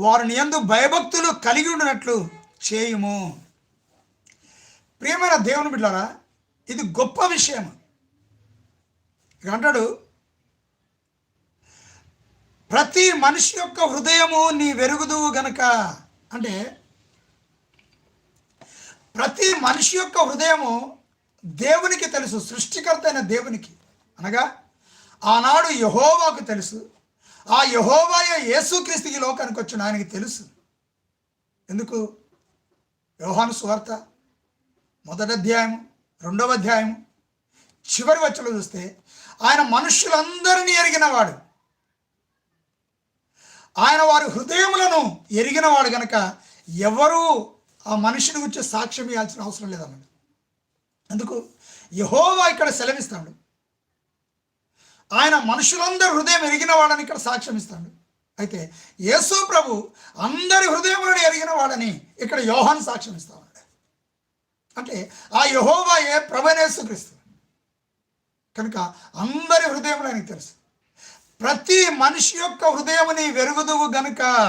వారు నీ యందు భయభక్తులు కలిగి ఉండినట్లు చేయుము. ప్రియమైన దేవుని బిడ్డలారా, ఇది గొప్ప విషయం. ఇక అంటాడు, ప్రతి మనిషి యొక్క హృదయము నీ వెరుగుదువు గనక. అంటే ప్రతి మనిషి యొక్క హృదయము దేవునికి తెలుసు, సృష్టికర్త అయిన దేవునికి. అనగా ఆనాడు యెహోవాకు తెలుసు. ఆ యెహోవాయే యేసుక్రీస్తుకి లోకానికి వచ్చిన ఆయనకి తెలుసు. ఎందుకు? యోహాను సువార్త 1వ అధ్యాయం 2వ అధ్యాయం చివరి వచనంలో చూస్తే ఆయన మనుషులందరినీ ఎరిగినవాడు, ఆయన వారి హృదయములను ఎరిగినవాడు గనక ఎవరు ఆ మనిషిని గురించి సాక్ష్యం ఇవ్వాల్సిన అవసరం లేదన్నాడు. అందుకు యెహోవా ఇక్కడ సెలవిస్తాడు, ఆయన మనుషులందరి హృదయం ఎరిగిన వాడని ఇక్కడ సాక్ష్యం ఇస్తాడు. అయితే యేసు ప్రభు అందరి హృదయములను ఎరిగిన వాడని ఇక్కడ యోహాను సాక్ష్యం ఇస్తా ఉన్నాడు. అంటే ఆ యెహోవాయే ప్రభువైన యేసుక్రీస్తు కనుక అందరి హృదయములు ఆయనకు తెలుసు. ప్రతి మనిషి యొక్క హృదయముని వెరుగుదువు గనుక